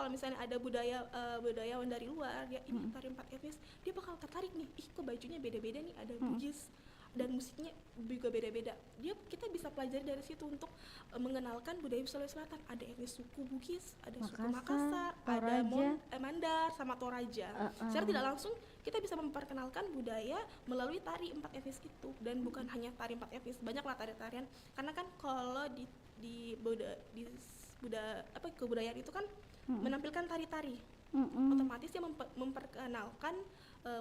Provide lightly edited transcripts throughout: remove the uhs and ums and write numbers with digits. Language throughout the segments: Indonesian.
kalau misalnya ada budayawan dari luar ya ini tari 4 etnis, dia bakal tertarik nih, kok bajunya beda-beda nih, ada Bugis dan musiknya juga beda-beda. Kita bisa pelajari dari situ untuk mengenalkan budaya Sulawesi Selatan. Ada etnis suku Bugis, ada suku Makassar, ada Mandar sama Toraja. Secara tidak langsung kita bisa memperkenalkan budaya melalui tari 4 etnis itu, dan bukan hanya tari 4 etnis, banyaklah tari-tarian. Karena kan kalau di kebudayaan itu kan menampilkan tari-tari, otomatis dia memperkenalkan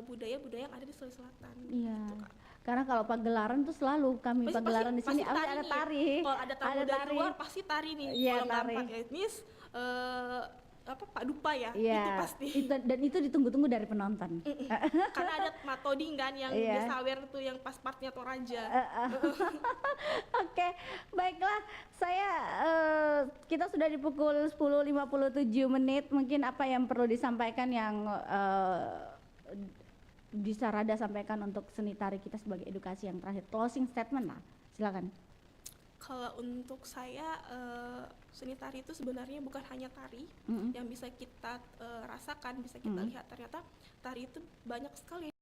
budaya-budaya yang ada di Sulawesi Selatan. Iya. Gitu, Kak. Karena kalau pagelaran tuh selalu kami pagelaran di sini ada tari. Kalau ada tamu dari luar pasti tari nih. Iya, kalau nggak 4 etnis Pak Dupa ya, iya, itu pasti. Dan itu ditunggu-tunggu dari penonton. Karena ada matoding kan yang sawer tuh yang pas partnya Toraja. Oke, baiklah. Kita sudah di pukul 10.57. Mungkin apa yang perlu disampaikan yang bisa Rada sampaikan untuk seni tari kita sebagai edukasi yang terakhir, closing statement lah, silakan. Kalau untuk saya seni tari itu sebenarnya bukan hanya tari yang bisa kita rasakan, bisa kita lihat. Ternyata tari itu banyak sekali.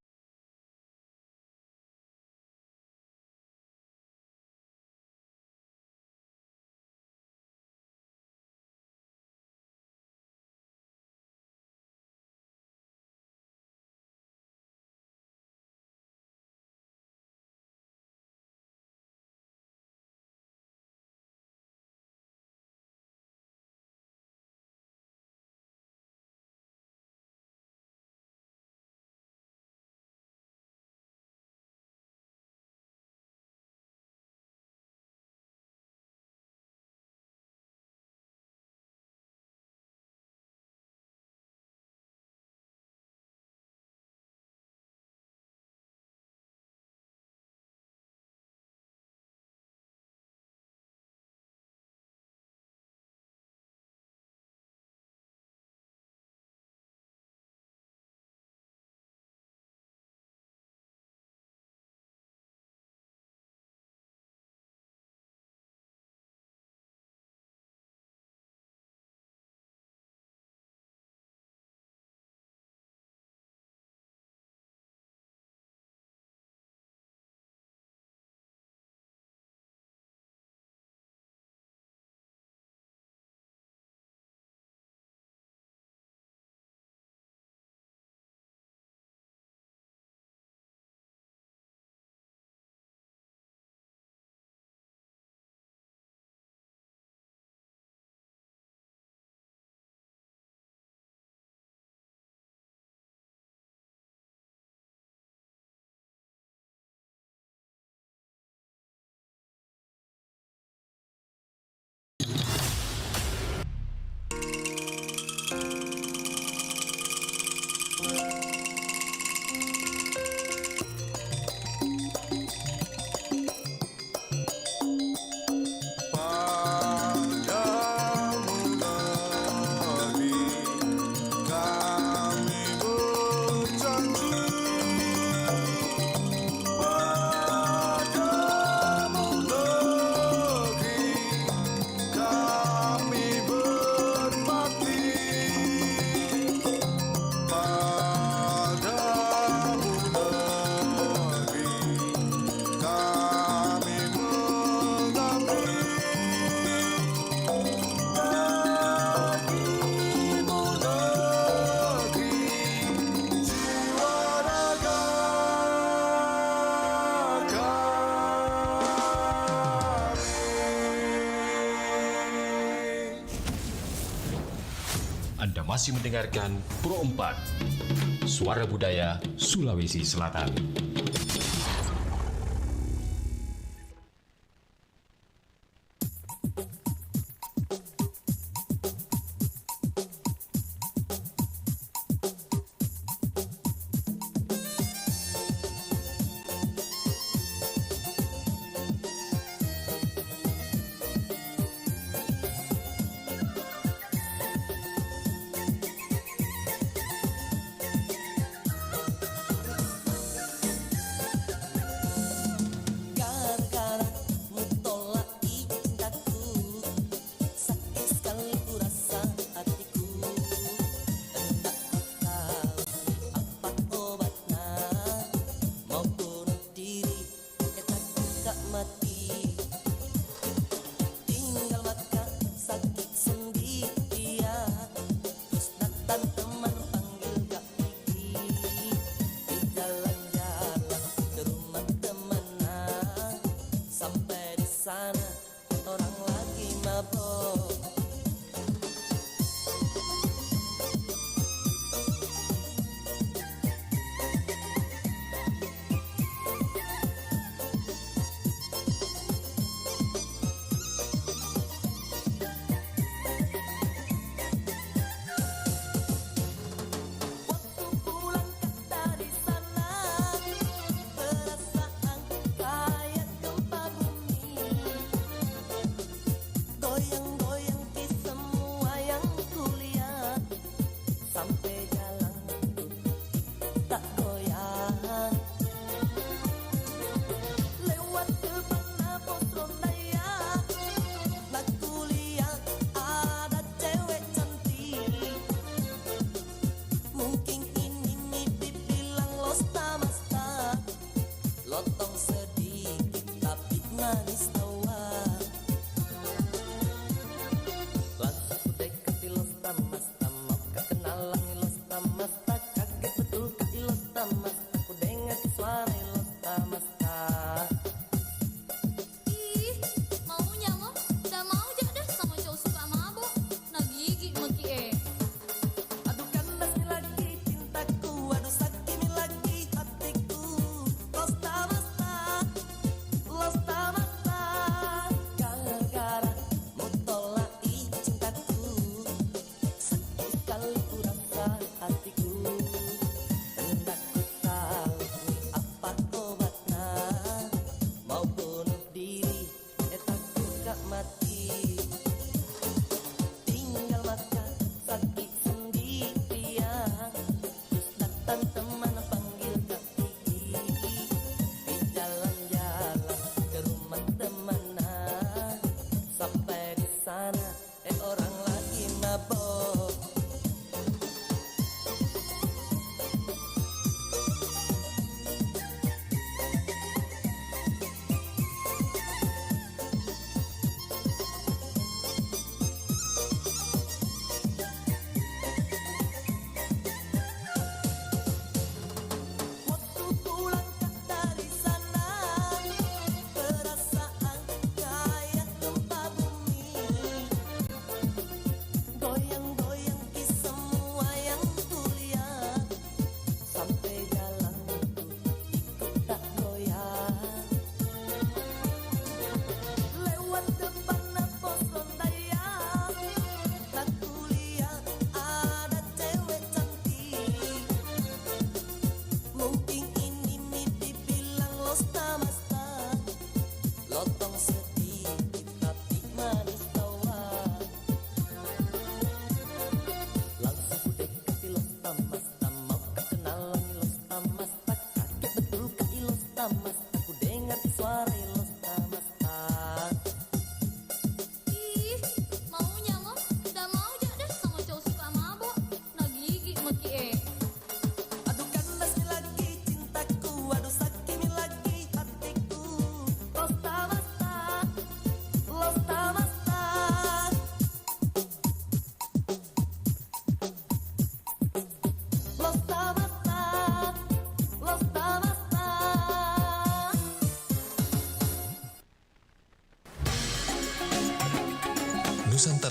Anda masih mendengarkan Pro 4, Suara Budaya Sulawesi Selatan.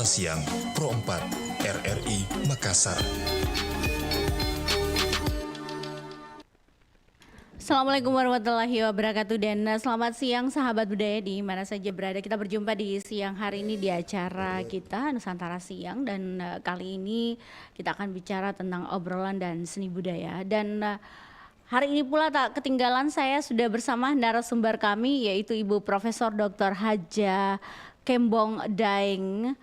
Suara Siang Pro 4 RRI Makassar. Assalamualaikum warahmatullahi wabarakatuh dan selamat siang sahabat budaya di mana saja berada. Kita berjumpa di siang hari ini di acara kita Nusantara Siang dan kali ini kita akan bicara tentang obrolan dan seni budaya dan hari ini pula tak ketinggalan saya sudah bersama narasumber kami yaitu Ibu Profesor Dr. Haja Kembong Daeng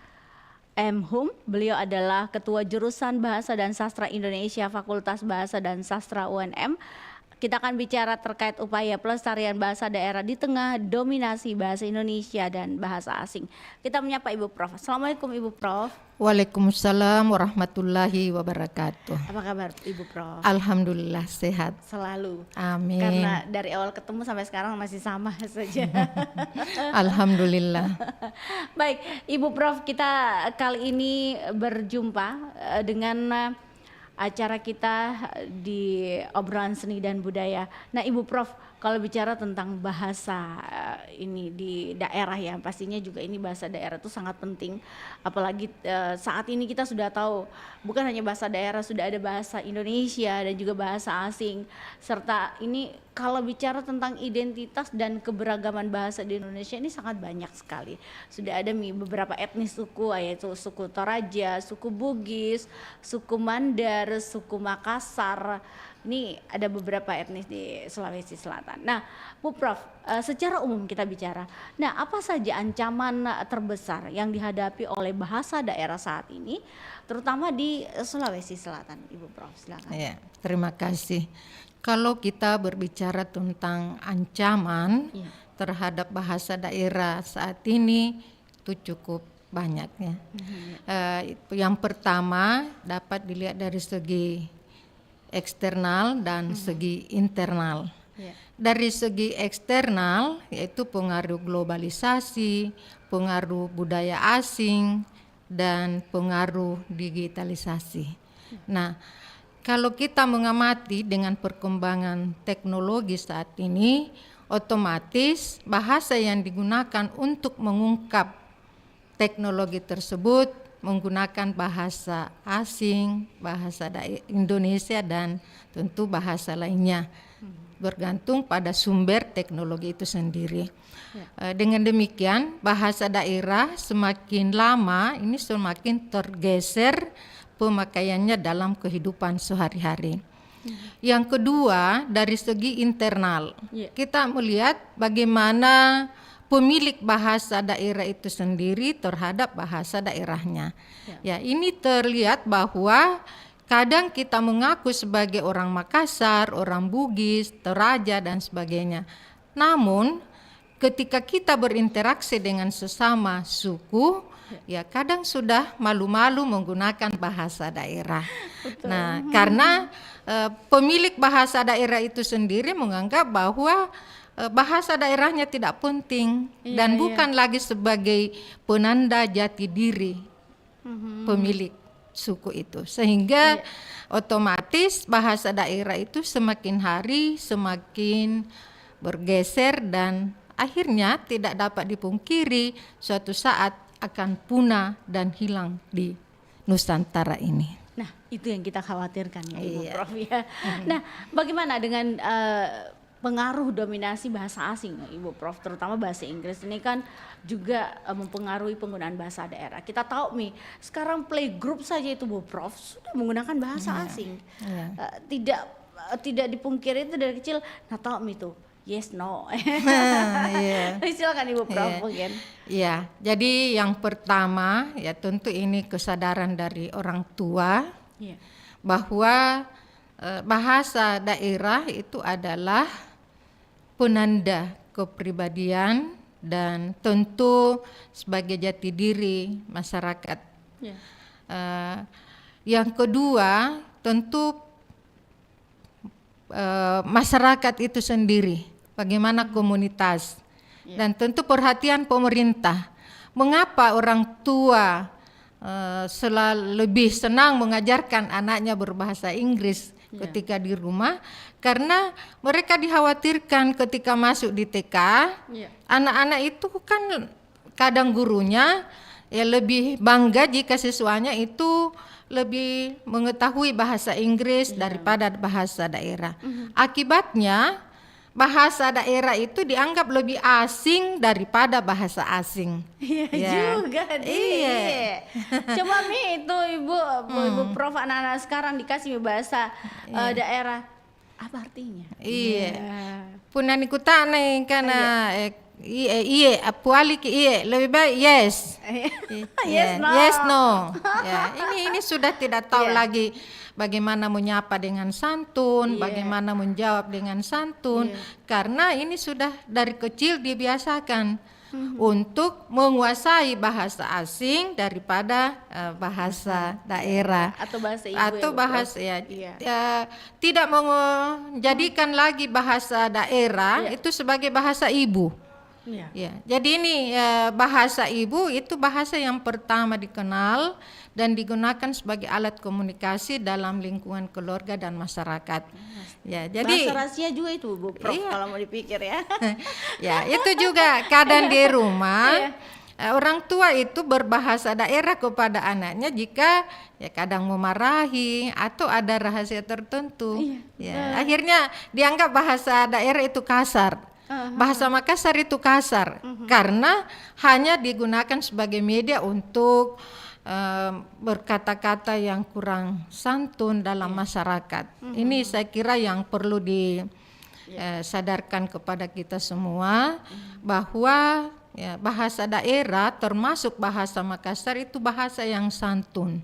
M. Hum. Beliau adalah Ketua Jurusan Bahasa dan Sastra Indonesia Fakultas Bahasa dan Sastra UNM. Kita akan bicara terkait upaya pelestarian bahasa daerah di tengah dominasi bahasa Indonesia dan bahasa asing. Kita menyapa Ibu Prof. Assalamualaikum Ibu Prof. Waalaikumsalam warahmatullahi wabarakatuh. Apa kabar Ibu Prof? Alhamdulillah sehat. Selalu. Amin. Karena dari awal ketemu sampai sekarang masih sama saja. Alhamdulillah. Baik, Ibu Prof, kita kali ini berjumpa dengan acara kita di obrolan seni dan budaya. Nah, Ibu Prof, kalau bicara tentang bahasa ini di daerah ya, pastinya juga ini bahasa daerah itu sangat penting. Apalagi saat ini kita sudah tahu bukan hanya bahasa daerah, sudah ada bahasa Indonesia dan juga bahasa asing. Serta ini kalau bicara tentang identitas dan keberagaman bahasa di Indonesia ini sangat banyak sekali. Sudah ada beberapa etnis suku, yaitu suku Toraja, suku Bugis, suku Mandar, suku Makassar. Ini ada beberapa etnis di Sulawesi Selatan. Nah, Bu Prof, secara umum kita bicara. Nah, apa saja ancaman terbesar yang dihadapi oleh bahasa daerah saat ini, terutama di Sulawesi Selatan, Ibu Prof? Silakan. Ya, terima kasih. Kalau kita berbicara tentang ancaman terhadap bahasa daerah saat ini itu cukup banyak ya. Yang pertama dapat dilihat dari segi eksternal dan segi internal. Dari segi eksternal yaitu pengaruh globalisasi, pengaruh budaya asing dan pengaruh digitalisasi. Nah, kalau kita mengamati dengan perkembangan teknologi saat ini, otomatis bahasa yang digunakan untuk mengungkap teknologi tersebut menggunakan bahasa asing, bahasa Indonesia dan tentu bahasa lainnya, bergantung pada sumber teknologi itu sendiri. Dengan demikian bahasa daerah semakin lama ini semakin tergeser pemakaiannya dalam kehidupan sehari-hari. Yang kedua dari segi internal, kita melihat bagaimana pemilik bahasa daerah itu sendiri terhadap bahasa daerahnya. Ya, ini terlihat bahwa kadang kita mengaku sebagai orang Makassar, orang Bugis, Toraja dan sebagainya. Namun ketika kita berinteraksi dengan sesama suku, ya kadang sudah malu-malu menggunakan bahasa daerah. Betul. Nah, karena pemilik bahasa daerah itu sendiri menganggap bahwa bahasa daerahnya tidak penting dan bukan lagi sebagai penanda jati diri pemilik suku itu, sehingga otomatis bahasa daerah itu semakin hari semakin bergeser dan akhirnya tidak dapat dipungkiri suatu saat akan punah dan hilang di Nusantara ini. Nah, itu yang kita khawatirkan ya Ibu Prof ya. Nah, bagaimana dengan pengaruh dominasi bahasa asing Ibu Prof, terutama bahasa Inggris ini kan juga mempengaruhi penggunaan bahasa daerah. Kita tahu nih, sekarang playgroup saja itu Bu Prof sudah menggunakan bahasa asing. Tidak dipungkiri itu dari kecil. Nah, tahu nih tuh yes no. Silakan Ibu Prof mungkin. Ya, jadi yang pertama ya tentu ini kesadaran dari orang tua bahwa bahasa daerah itu adalah penanda kepribadian dan tentu sebagai jati diri masyarakat. Yang kedua tentu masyarakat itu sendiri, bagaimana komunitas dan tentu perhatian pemerintah. Mengapa orang tua selalu lebih senang mengajarkan anaknya berbahasa Inggris ketika di rumah? Karena mereka dikhawatirkan ketika masuk di TK, anak-anak itu kan kadang gurunya ya lebih bangga jika siswanya itu lebih mengetahui bahasa Inggris daripada bahasa daerah. Akibatnya bahasa daerah itu dianggap lebih asing daripada bahasa asing. Iya Ya. juga nih. Iya. Coba Mi itu Ibu Prof, anak-anak sekarang dikasih bahasa daerah, apa artinya? Iya. Punani kutane karena iya puali ki iya lebih baik yes. Yes, no. Yes no. Ya, ini sudah tidak tahu Iya. lagi bagaimana menyapa dengan santun, Iya. bagaimana menjawab dengan santun, karena ini sudah dari kecil dibiasakan untuk menguasai bahasa asing daripada bahasa daerah Atau bahasa ibu atau ya, Bu bahasa Prof? ya, Iya. tidak menjadikan lagi bahasa daerah itu sebagai bahasa ibu. Iya. Ya, jadi ini bahasa ibu itu bahasa yang pertama dikenal dan digunakan sebagai alat komunikasi dalam lingkungan keluarga dan masyarakat. Ya, jadi Bahasa rahasia juga itu Bu Prof, Iya. kalau mau dipikir ya. ya itu juga kadang di rumah orang tua itu berbahasa daerah kepada anaknya jika ya kadang memarahi atau ada rahasia tertentu. Ya, akhirnya dianggap bahasa daerah itu kasar. Bahasa Makassar itu kasar karena hanya digunakan sebagai media untuk berkata-kata yang kurang santun dalam masyarakat. Ini saya kira yang perlu disadarkan kepada kita semua bahwa ya, bahasa daerah termasuk bahasa Makassar itu bahasa yang santun.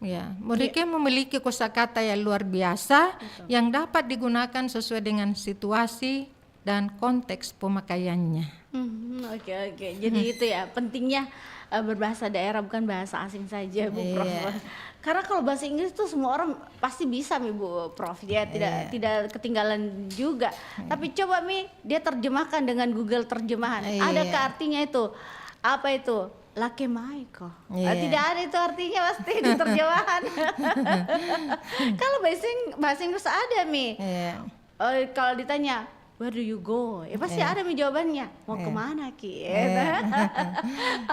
Ya, mereka memiliki kosakata yang luar biasa yang dapat digunakan sesuai dengan situasi dan konteks pemakaiannya. Oke. Jadi itu ya pentingnya berbahasa daerah, bukan bahasa asing saja Bu Prof. Karena kalau bahasa Inggris tuh semua orang pasti bisa Mi Bu Prof. Dia tidak ketinggalan juga. Tapi coba Mi, dia terjemahkan dengan Google terjemahan. Adakah artinya itu? Apa itu? Lake Maiko. Tidak ada itu artinya pasti di terjemahan. Kalau bahasa Inggris ada Mi. Kalau ditanya where do you go? Ya pasti ada Mi jawabannya. Mau kemana Ki?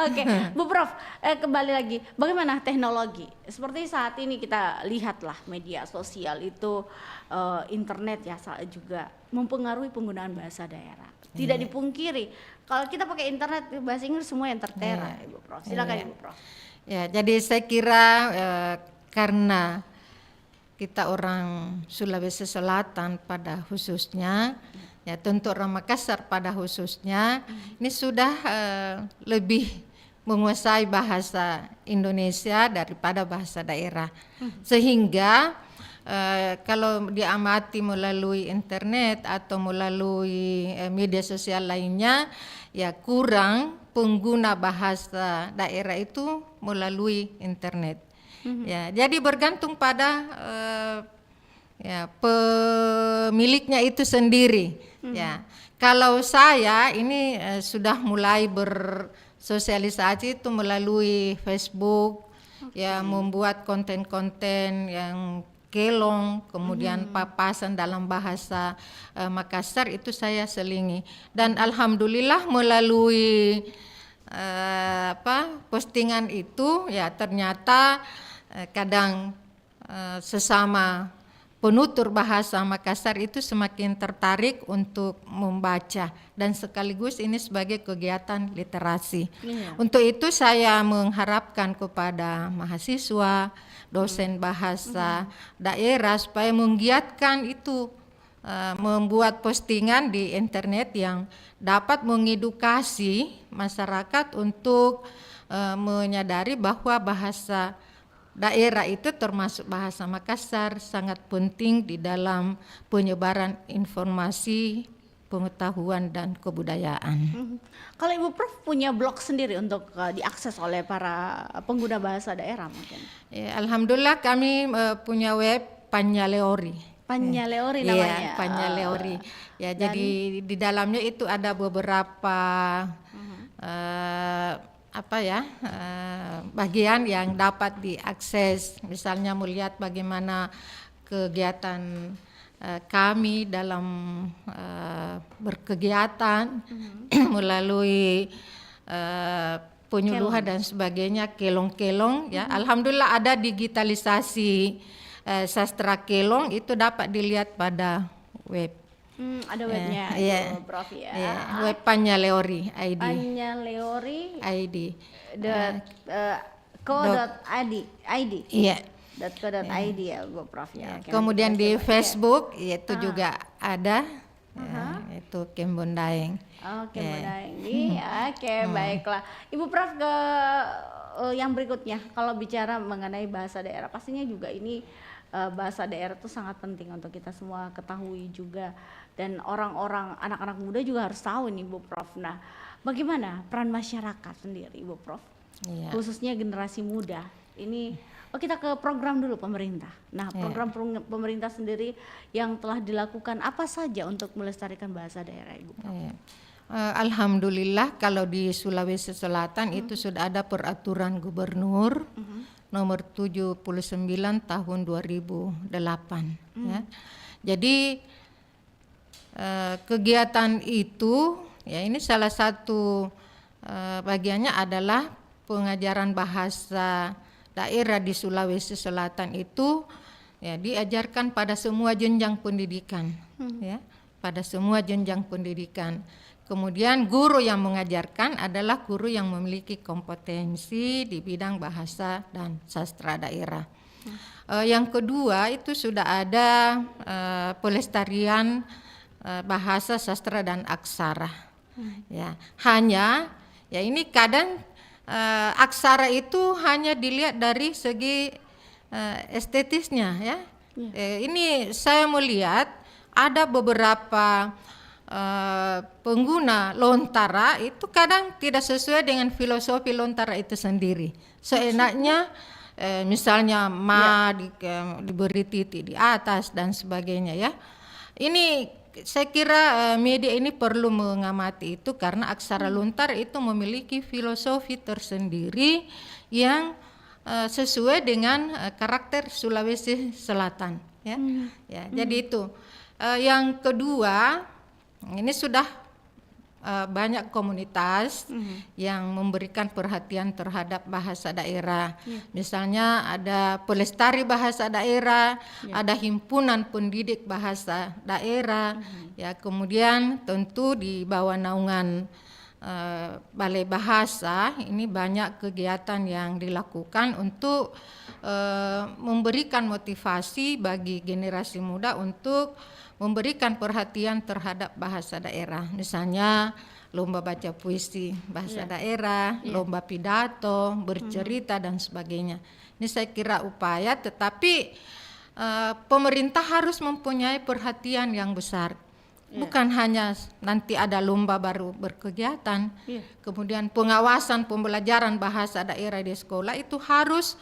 Oke, Bu Prof, kembali lagi. Bagaimana teknologi? Seperti saat ini kita lihatlah media sosial itu, internet ya juga mempengaruhi penggunaan bahasa daerah. Tidak dipungkiri, kalau kita pakai internet bahasa Inggris semua yang tertera, Ibu Prof. Silakan Ibu Prof. Ya, jadi saya kira karena kita orang Sulawesi Selatan pada khususnya, ya tentu orang Makassar pada khususnya, ini sudah lebih menguasai bahasa Indonesia daripada bahasa daerah, sehingga kalau diamati melalui internet atau melalui media sosial lainnya, ya kurang pengguna bahasa daerah itu melalui internet. Ya, jadi bergantung pada ya pemiliknya itu sendiri. Ya, kalau saya ini sudah mulai bersosialisasi itu melalui Facebook, ya membuat konten-konten yang kelong, kemudian papasan dalam bahasa Makassar itu saya selingi, dan alhamdulillah melalui postingan itu ya ternyata kadang sesama penutur bahasa Makassar itu semakin tertarik untuk membaca dan sekaligus ini sebagai kegiatan literasi. Untuk itu saya mengharapkan kepada mahasiswa, dosen bahasa daerah supaya menggiatkan itu, membuat postingan di internet yang dapat mengedukasi masyarakat untuk menyadari bahwa bahasa daerah itu termasuk bahasa Makassar sangat penting di dalam penyebaran informasi, pengetahuan dan kebudayaan. Kalau Ibu Prof punya blog sendiri untuk diakses oleh para pengguna bahasa daerah mungkin? Ya, alhamdulillah kami punya web Panyaleori. Panyaleori namanya. Iya, Panyaleori. Ya, jadi di dalamnya itu ada beberapa bagian yang dapat diakses, misalnya melihat bagaimana kegiatan kami dalam berkegiatan melalui penyuluhan dan sebagainya, kelong-kelong ya. Alhamdulillah ada digitalisasi sastra kelong, itu dapat dilihat pada web. Ada webnya Iya. itu, Prof ya. Iya, web Panyaleori ID. Panyaleori ID. .co.id. Iya. .co.id ya, Bu Prof ya. Oke, Kemudian nanti di kita coba. Facebook itu juga ada. Itu Kembon Daeng. Oke, Mbak ini oke, baiklah. Ibu Prof, ke yang berikutnya, kalau bicara mengenai bahasa daerah, pastinya juga ini bahasa daerah itu sangat penting untuk kita semua ketahui juga, dan orang-orang, anak-anak muda juga harus tahu nih, Bu Prof. Nah, bagaimana peran masyarakat sendiri, Ibu Prof? Iya. Khususnya generasi muda ini. Kita ke program dulu pemerintah. Nah, program pemerintah sendiri yang telah dilakukan apa saja untuk melestarikan bahasa daerah, Ibu Prof? Iya. Alhamdulillah kalau di Sulawesi Selatan itu sudah ada peraturan gubernur nomor 79 tahun 2008 ya. Jadi kegiatan itu ya, ini salah satu bagiannya adalah pengajaran bahasa daerah di Sulawesi Selatan itu ya diajarkan pada semua jenjang pendidikan ya, pada semua jenjang pendidikan. Kemudian guru yang mengajarkan adalah guru yang memiliki kompetensi di bidang bahasa dan sastra daerah. Yang kedua itu sudah ada pelestarian bahasa, sastra dan aksara. Ya, hanya ya ini kadang aksara itu hanya dilihat dari segi estetisnya ya. Ini saya melihat ada beberapa pengguna lontara itu kadang tidak sesuai dengan filosofi lontara itu sendiri. Seenaknya misalnya diberi titik di atas dan sebagainya ya. Ini saya kira media ini perlu mengamati itu, karena aksara lontar itu memiliki filosofi tersendiri yang sesuai dengan karakter Sulawesi Selatan ya. Jadi itu. Yang kedua, ini sudah banyak komunitas yang memberikan perhatian terhadap bahasa daerah. Misalnya ada pelestari bahasa daerah, ada himpunan pendidik bahasa daerah, ya, kemudian tentu di bawah naungan Balai Bahasa ini banyak kegiatan yang dilakukan untuk memberikan motivasi bagi generasi muda untuk memberikan perhatian terhadap bahasa daerah. Misalnya lomba baca puisi bahasa daerah, lomba pidato, bercerita dan sebagainya. Ini saya kira upaya, tetapi pemerintah harus mempunyai perhatian yang besar. Bukan hanya nanti ada lomba baru berkegiatan, kemudian pengawasan pembelajaran bahasa daerah di sekolah itu harus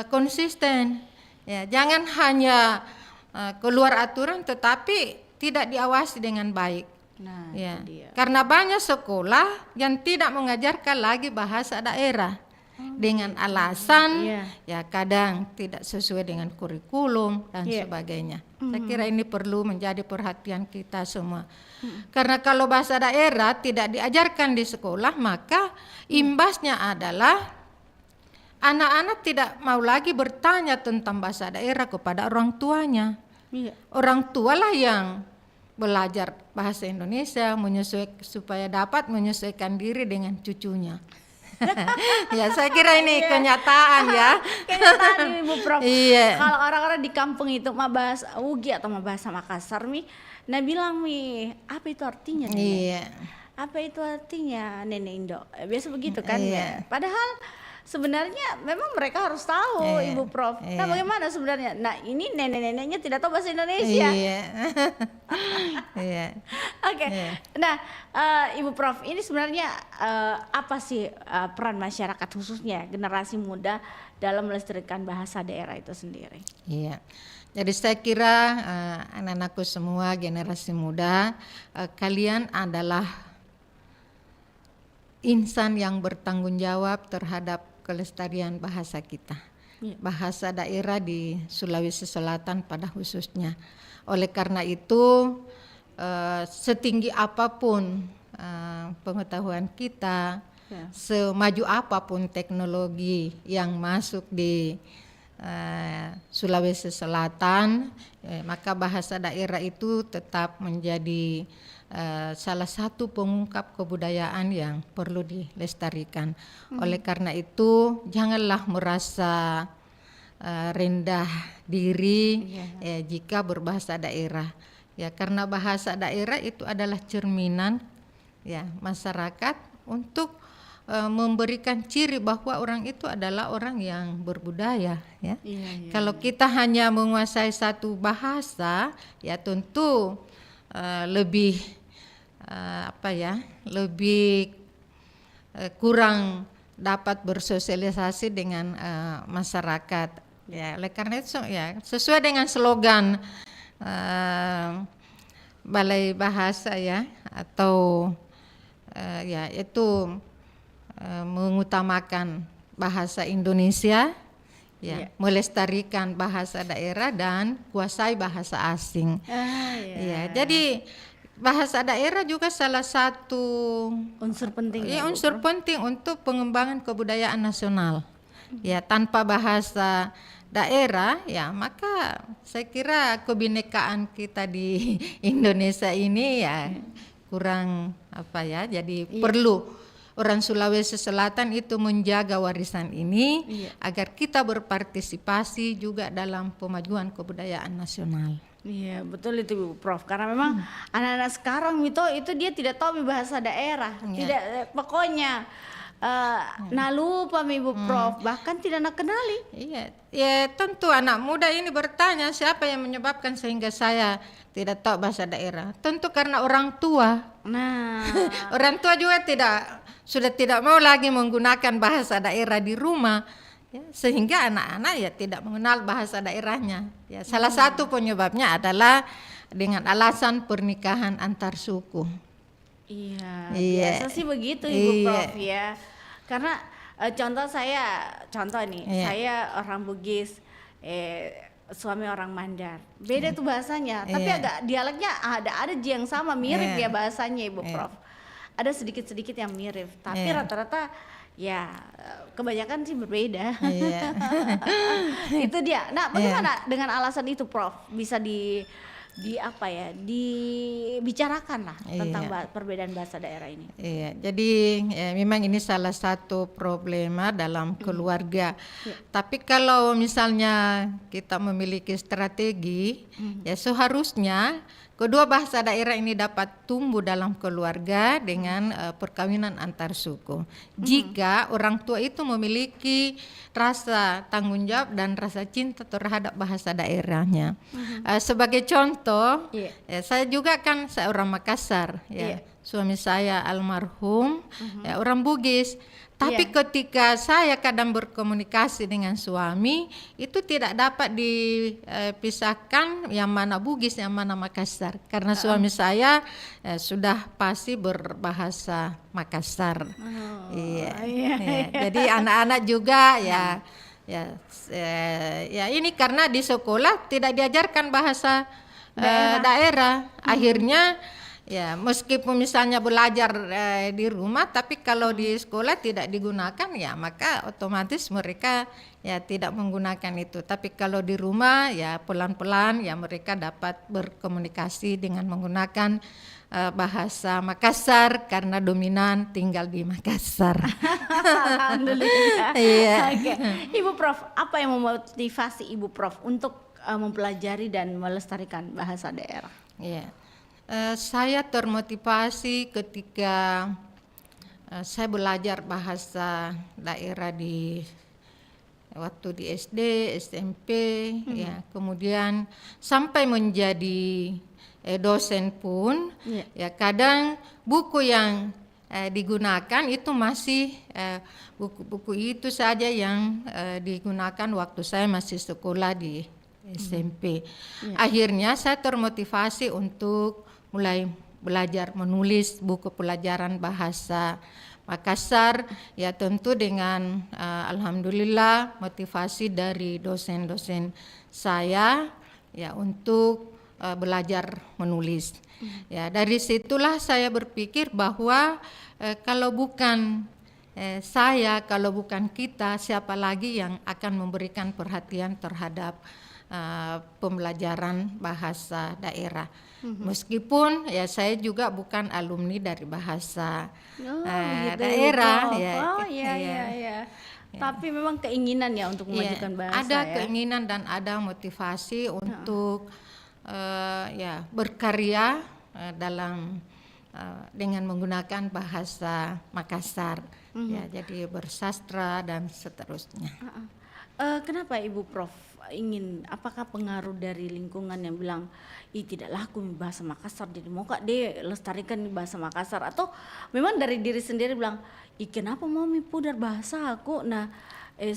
konsisten. Ya, jangan hanya keluar aturan tetapi tidak diawasi dengan baik. Nah, Ya, itu dia. karena banyak sekolah yang tidak mengajarkan lagi bahasa daerah dengan alasan ya kadang tidak sesuai dengan kurikulum dan sebagainya. Saya kira ini perlu menjadi perhatian kita semua. Karena kalau bahasa daerah tidak diajarkan di sekolah, maka imbasnya adalah anak-anak tidak mau lagi bertanya tentang bahasa daerah kepada orang tuanya. Orang tualah yang belajar bahasa Indonesia supaya dapat menyesuaikan diri dengan cucunya. Ya, saya kira ini kenyataan ya. Kenyataan nih, Ibu Prof. Iya. Kalau orang-orang di kampung itu mah bahasa Ugi atau mah bahasa Makassar mi, nah bilang mi, apa itu artinya nenek? Iya. Apa itu artinya nenek Indo? Biasa begitu kan Iya. ya. Padahal sebenarnya memang mereka harus tahu, Ibu Prof. Nah, bagaimana sebenarnya? Nah, ini nenek-neneknya tidak tahu bahasa Indonesia. Iya. Iya. Oke. Nah, Ibu Prof, ini sebenarnya apa sih peran masyarakat khususnya generasi muda dalam melestarikan bahasa daerah itu sendiri? Iya. Jadi saya kira anak-anakku semua generasi muda, kalian adalah insan yang bertanggung jawab terhadap kelestarian bahasa kita. Bahasa daerah di Sulawesi Selatan pada khususnya. Oleh karena itu setinggi apapun pengetahuan kita, semaju apapun teknologi yang masuk di Sulawesi Selatan, maka bahasa daerah itu tetap menjadi salah satu pengungkap kebudayaan yang perlu dilestarikan. Oleh karena itu, janganlah merasa rendah diri jika berbahasa daerah. Ya, karena bahasa daerah itu adalah cerminan ya masyarakat untuk memberikan ciri bahwa orang itu adalah orang yang berbudaya ya. Kalau kita hanya menguasai satu bahasa ya tentu lebih lebih kurang dapat bersosialisasi dengan masyarakat ya. Oleh karena itu ya sesuai dengan slogan Balai Bahasa ya atau ya itu mengutamakan bahasa Indonesia ya, melestarikan bahasa daerah dan kuasai bahasa asing. Ya, jadi bahasa daerah juga salah satu unsur penting. Ya, unsur penting untuk pengembangan kebudayaan nasional. Ya, tanpa bahasa daerah ya maka saya kira kebinekaan kita di Indonesia ini ya kurang jadi perlu orang Sulawesi Selatan itu menjaga warisan ini agar kita berpartisipasi juga dalam pemajuan kebudayaan nasional. Iya betul itu Bu Prof, karena memang anak-anak sekarang itu dia tidak tahu bahasa daerah, tidak pokoknya nah lupa Bu Prof, bahkan tidak nak kenali. Iya, ya tentu anak muda ini bertanya siapa yang menyebabkan sehingga saya tidak tahu bahasa daerah. Tentu karena orang tua. Nah, orang tua juga sudah tidak mau lagi menggunakan bahasa daerah di rumah. Ya, sehingga anak-anak ya tidak mengenal bahasa daerahnya. Ya, salah satu penyebabnya adalah dengan alasan pernikahan antar suku. Iya, biasa sih begitu Ibu Prof ya. Karena contoh nih, saya orang Bugis, suami orang Mandar. Beda tuh bahasanya, tapi agak dialeknya ada yang sama, mirip ya bahasanya Ibu Prof. Ada sedikit-sedikit yang mirip, tapi rata-rata ya kebanyakan sih berbeda. Itu dia. Nah, bagaimana dengan alasan itu Prof? Bisa dibicarakan lah tentang perbedaan bahasa daerah ini. Iya, jadi memang ini salah satu problema dalam keluarga. Tapi kalau misalnya kita memiliki strategi, ya seharusnya kedua bahasa daerah ini dapat tumbuh dalam keluarga dengan perkawinan antar suku. Jika orang tua itu memiliki rasa tanggung jawab dan rasa cinta terhadap bahasa daerahnya. Sebagai contoh, saya juga kan orang Makassar, suami saya almarhum, orang Bugis. Tapi ketika saya kadang berkomunikasi dengan suami, itu tidak dapat dipisahkan yang mana Bugis, yang mana Makassar. Karena suami saya sudah pasti berbahasa Makassar. Jadi anak-anak juga ya ini karena di sekolah tidak diajarkan bahasa daerah. Akhirnya ya meskipun misalnya belajar di rumah, tapi kalau di sekolah tidak digunakan ya maka otomatis mereka ya tidak menggunakan itu. Tapi kalau di rumah ya pelan-pelan ya mereka dapat berkomunikasi dengan menggunakan bahasa Makassar karena dominan tinggal di Makassar. Alhamdulillah. Ibu Prof, apa yang memotivasi Ibu Prof untuk mempelajari dan melestarikan bahasa daerah? Saya termotivasi ketika saya belajar bahasa daerah waktu di SD, SMP, ya kemudian sampai menjadi dosen pun, ya kadang buku yang digunakan itu masih buku-buku itu saja yang digunakan waktu saya masih sekolah di SMP. Akhirnya saya termotivasi untuk mulai belajar menulis buku pelajaran bahasa Makassar, ya tentu dengan alhamdulillah motivasi dari dosen-dosen saya ya untuk belajar menulis. Ya dari situlah saya berpikir bahwa kalau bukan saya kalau bukan kita, siapa lagi yang akan memberikan perhatian terhadap pembelajaran bahasa daerah. Meskipun ya saya juga bukan alumni dari bahasa gitu, daerah Prof. ya. Oh iya. Tapi memang keinginan ya untuk memajukan bahasa ada ya. keinginan dan ada motivasi untuk ya berkarya dalam dengan menggunakan bahasa Makassar. Ya, jadi bersastra dan seterusnya. Kenapa Ibu Prof ingin, apakah pengaruh dari lingkungan yang bilang tidak laku bahasa Makassar, jadi mau kak deh lestarikan bahasa Makassar, atau memang dari diri sendiri bilang kenapa mau pudar bahasa aku, nah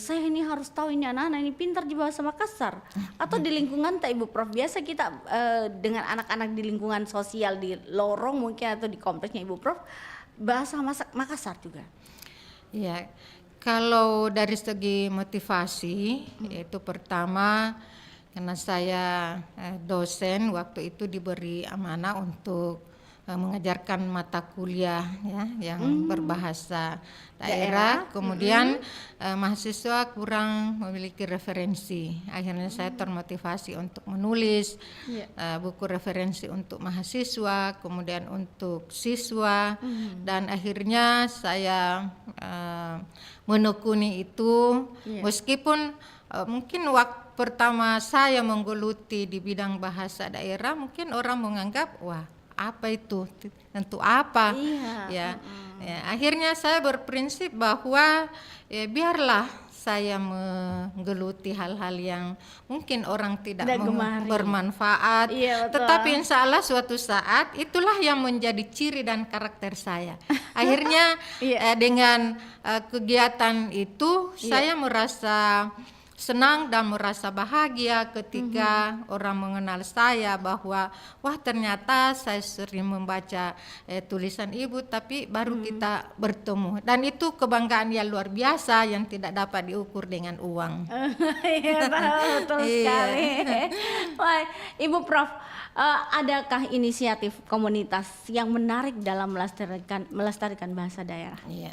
saya ini harus tahu ini anak-anak ini pintar di bahasa Makassar, atau di lingkungan tak Ibu Prof, biasa kita dengan anak-anak di lingkungan sosial di lorong mungkin atau di kompleksnya Ibu Prof bahasa Makassar juga. Ya, kalau dari segi motivasi, itu pertama karena saya dosen, waktu itu diberi amanah untuk mengajarkan mata kuliah ya yang berbahasa daerah. Kemudian mahasiswa kurang memiliki referensi. Akhirnya saya termotivasi untuk menulis buku referensi untuk mahasiswa, kemudian untuk siswa, dan akhirnya saya menekuni itu meskipun mungkin waktu pertama saya menggeluti di bidang bahasa daerah, mungkin orang menganggap wah apa itu, tentu apa. Ya, akhirnya saya berprinsip bahwa biarlah saya menggeluti hal-hal yang mungkin orang tidak bermanfaat, tetapi insya Allah suatu saat itulah yang menjadi ciri dan karakter saya. Akhirnya dengan kegiatan itu saya merasa senang dan merasa bahagia ketika orang mengenal saya bahwa wah ternyata saya sering membaca tulisan ibu, tapi baru kita bertemu, dan itu kebanggaan yang luar biasa yang tidak dapat diukur dengan uang. Iya betul sekali. Wah, Ibu Prof, adakah inisiatif komunitas yang menarik dalam melestarikan bahasa daerah? Iya.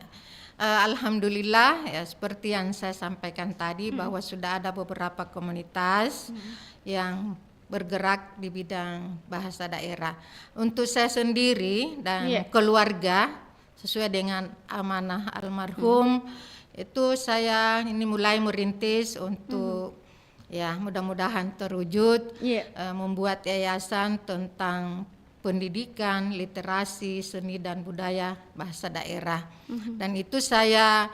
Alhamdulillah ya, seperti yang saya sampaikan tadi bahwa sudah ada beberapa komunitas yang bergerak di bidang bahasa daerah. Untuk saya sendiri dan keluarga sesuai dengan amanah almarhum itu saya ini mulai merintis untuk ya mudah-mudahan terwujud membuat yayasan tentang pendidikan, literasi, seni dan budaya bahasa daerah. Dan itu saya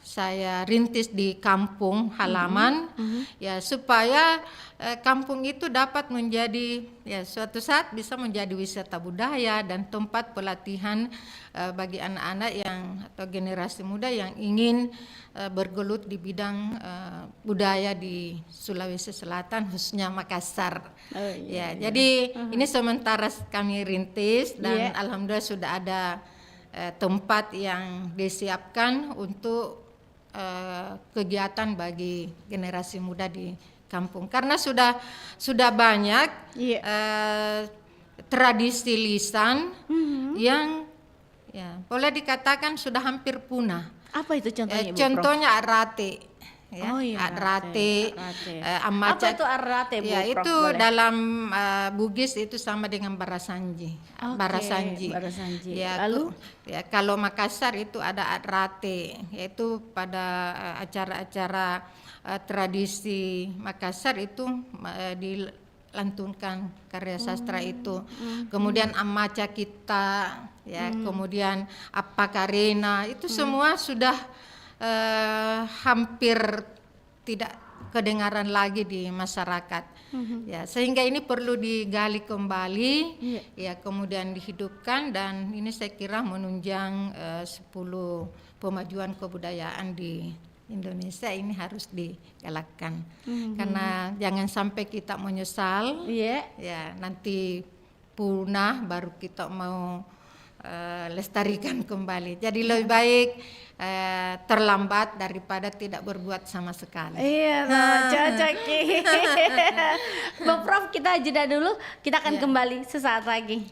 saya rintis di kampung halaman ya supaya kampung itu dapat menjadi ya suatu saat bisa menjadi wisata budaya dan tempat pelatihan bagi anak-anak yang atau generasi muda yang ingin bergelut di bidang budaya di Sulawesi Selatan khususnya Makassar. Jadi ini sementara kami rintis dan alhamdulillah sudah ada tempat yang disiapkan untuk kegiatan bagi generasi muda di kampung, karena sudah banyak tradisi lisan yang ya boleh dikatakan sudah hampir punah. Apa itu contohnya, Bu contohnya arate. Ya, arate. Amaca. Apa itu arate, Bu Ya, Prof, itu boleh? dalam Bugis itu sama dengan barasanji. Barasanji. Ya, lalu kalau Makassar itu ada arate, yaitu pada acara-acara tradisi Makassar itu dilantunkan karya sastra itu. Kemudian amaca kita, ya, kemudian apa karena itu semua sudah hampir tidak kedengaran lagi di masyarakat. Ya, sehingga ini perlu digali kembali, ya, kemudian dihidupkan, dan ini saya kira menunjang 10 pemajuan kebudayaan di Indonesia ini harus digalakkan. Karena jangan sampai kita menyesal, ya nanti punah baru kita mau lestarikan kembali. Jadi lebih baik terlambat daripada tidak berbuat sama sekali. Iya, cocok. Bu Prof, kita jeda dulu, kita akan kembali sesaat lagi.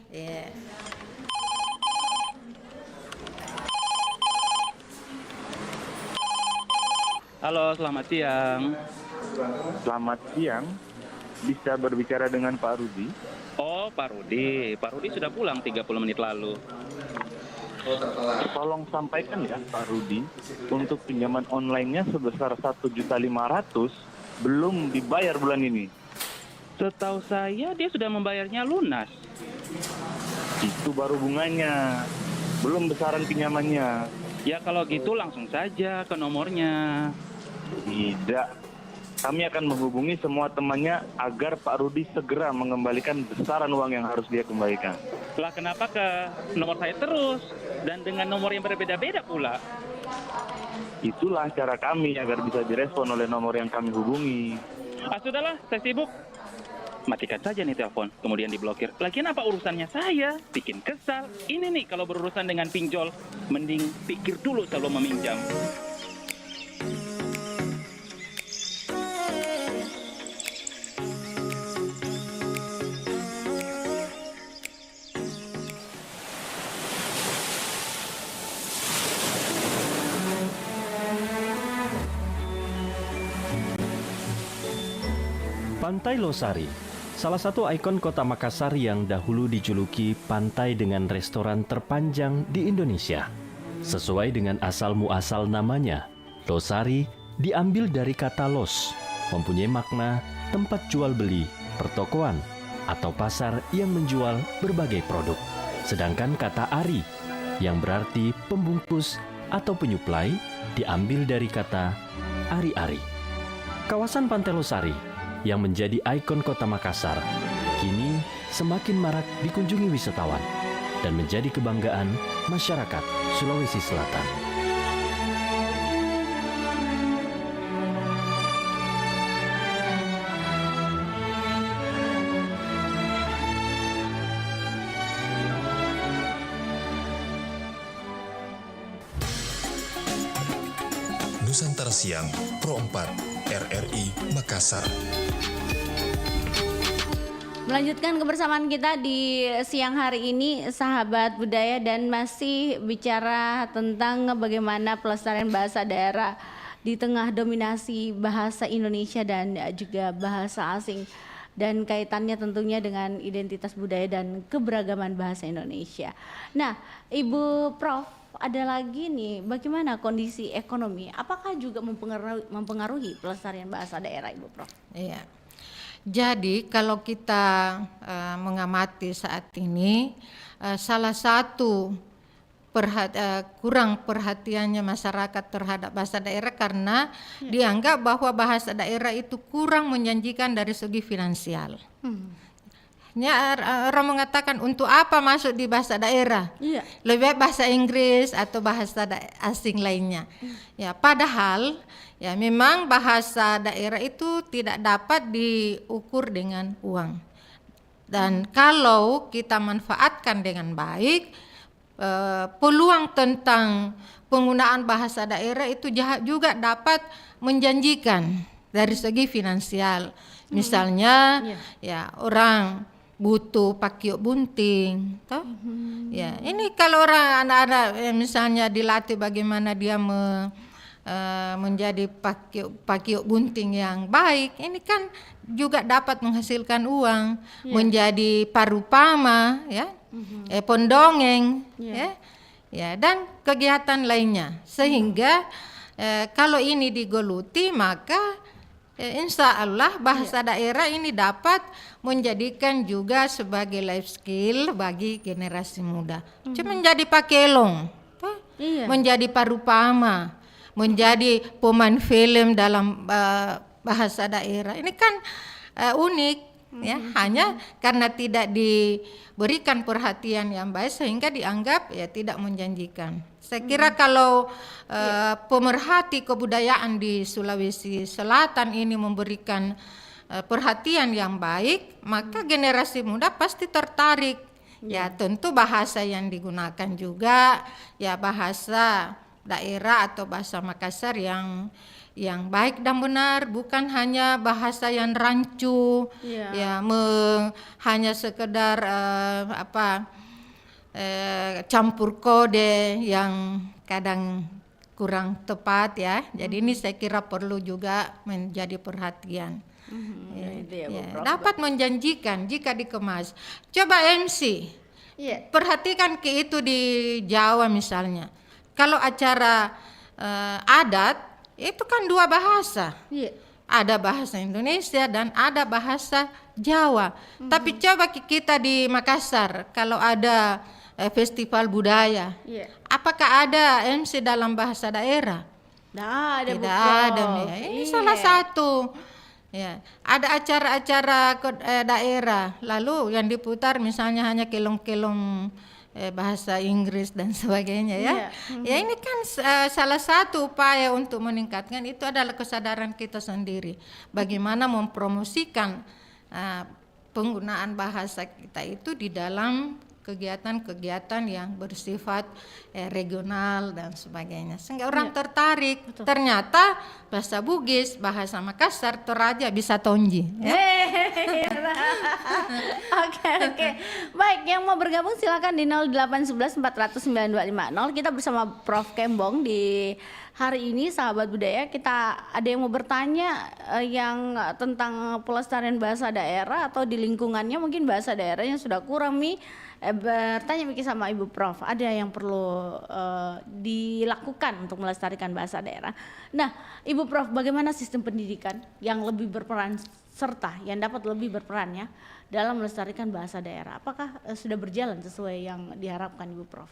Halo, selamat siang. Selamat siang, bisa berbicara dengan Pak Rudi? Oh, Pak Rudi. Pak Rudi sudah pulang 30 menit lalu. Tolong sampaikan ya Pak Rudi, untuk pinjaman online-nya sebesar 1.500.000 belum dibayar bulan ini. Setahu saya dia sudah membayarnya lunas. Itu baru bunganya, belum besaran pinjamannya. Ya kalau gitu langsung saja ke nomornya. Tidak, kami akan menghubungi semua temannya agar Pak Rudi segera mengembalikan besaran uang yang harus dia kembalikan. Lah kenapa ke nomor saya terus? Dan dengan nomor yang berbeda-beda pula. Itulah cara kami agar bisa direspon oleh nomor yang kami hubungi. Ah sudahlah, saya sibuk. Matikan saja nih telepon, kemudian diblokir. Lagian apa urusannya saya? Bikin kesal. Ini nih kalau berurusan dengan pinjol, mending pikir dulu sebelum meminjam. Pantai Losari, salah satu ikon kota Makassar yang dahulu dijuluki pantai dengan restoran terpanjang di Indonesia. Sesuai dengan asal-muasal namanya, Losari diambil dari kata los, mempunyai makna tempat jual beli, pertokoan, atau pasar yang menjual berbagai produk. Sedangkan kata ari, yang berarti pembungkus atau penyuplai, diambil dari kata ari-ari. Kawasan Pantai Losari yang menjadi ikon kota Makassar, kini semakin marak dikunjungi wisatawan dan menjadi kebanggaan masyarakat Sulawesi Selatan. Nusantara Siang Pro 4 RRI Makassar. Melanjutkan kebersamaan kita di siang hari ini, sahabat budaya, dan masih bicara tentang bagaimana pelestarian bahasa daerah di tengah dominasi bahasa Indonesia dan juga bahasa asing, dan kaitannya tentunya dengan identitas budaya dan keberagaman bahasa Indonesia. Nah, Ibu Prof, ada lagi nih, bagaimana kondisi ekonomi? Apakah juga mempengaruhi pelestarian bahasa daerah, Ibu Prof? Iya. Jadi kalau kita mengamati saat ini, salah satu kurang perhatiannya masyarakat terhadap bahasa daerah karena dianggap bahwa bahasa daerah itu kurang menjanjikan dari segi finansial. Orang mengatakan untuk apa masuk di bahasa daerah? Iya. Lebih baik bahasa Inggris atau bahasa asing lainnya. Ya, padahal ya memang bahasa daerah itu tidak dapat diukur dengan uang. Dan kalau kita manfaatkan dengan baik, peluang tentang penggunaan bahasa daerah itu juga dapat menjanjikan dari segi finansial. Misalnya ya orang butuh pakiuk bunting, toh? Ya, ini kalau orang anak-anak misalnya dilatih bagaimana dia menjadi pakiuk bunting yang baik, ini kan juga dapat menghasilkan uang, menjadi parupama, ya, pondongeng, ya, dan kegiatan lainnya. Sehingga kalau ini digeluti, maka insya Allah bahasa daerah ini dapat menjadikan juga sebagai life skill bagi generasi muda. Cuma menjadi pakelong, menjadi parupama, menjadi pemain film dalam bahasa daerah. Ini kan unik, ya, hanya karena tidak diberikan perhatian yang baik sehingga dianggap ya tidak menjanjikan. Saya kira kalau pemerhati kebudayaan di Sulawesi Selatan ini memberikan perhatian yang baik, maka generasi muda pasti tertarik. Ya, tentu bahasa yang digunakan juga ya bahasa daerah atau bahasa Makassar yang baik dan benar, bukan hanya bahasa yang rancu, hanya sekedar campur kode yang kadang kurang tepat ya. Jadi ini saya kira perlu juga menjadi perhatian. Itu ya, Bu Ya, Prof. dapat menjanjikan jika dikemas. Coba MC, Iya. perhatikan ke itu di Jawa misalnya. Kalau acara adat itu kan 2 bahasa. Iya. Ada bahasa Indonesia dan ada bahasa Jawa. Tapi coba kita di Makassar kalau ada festival budaya, Iya. apakah ada MC dalam bahasa daerah? Nah, ada Bu Tidak Prof. ada, ya. Ini Iya. salah satu. Ya, ada acara-acara daerah, lalu yang diputar misalnya hanya kelong-kelong bahasa Inggris dan sebagainya ya. Iya. Ya ini kan salah satu upaya untuk meningkatkan itu adalah kesadaran kita sendiri. Bagaimana mempromosikan penggunaan bahasa kita itu di dalam kegiatan-kegiatan yang bersifat regional dan sebagainya. Sehingga orang tertarik. Ternyata bahasa Bugis, bahasa Makassar, Toraja bisa tonji. Ya. Oke. Baik, yang mau bergabung silakan di 0811 400 9250. Kita bersama Prof Kembong di hari ini, sahabat budaya. Kita ada yang mau bertanya yang tentang pelestarian bahasa daerah atau di lingkungannya mungkin bahasa daerahnya sudah kurang bertanya Miki sama Ibu Prof, ada yang perlu dilakukan untuk melestarikan bahasa daerah. Nah, Ibu Prof, bagaimana sistem pendidikan yang lebih berperan serta yang dapat lebih berperan ya dalam melestarikan bahasa daerah? Apakah sudah berjalan sesuai yang diharapkan Ibu Prof?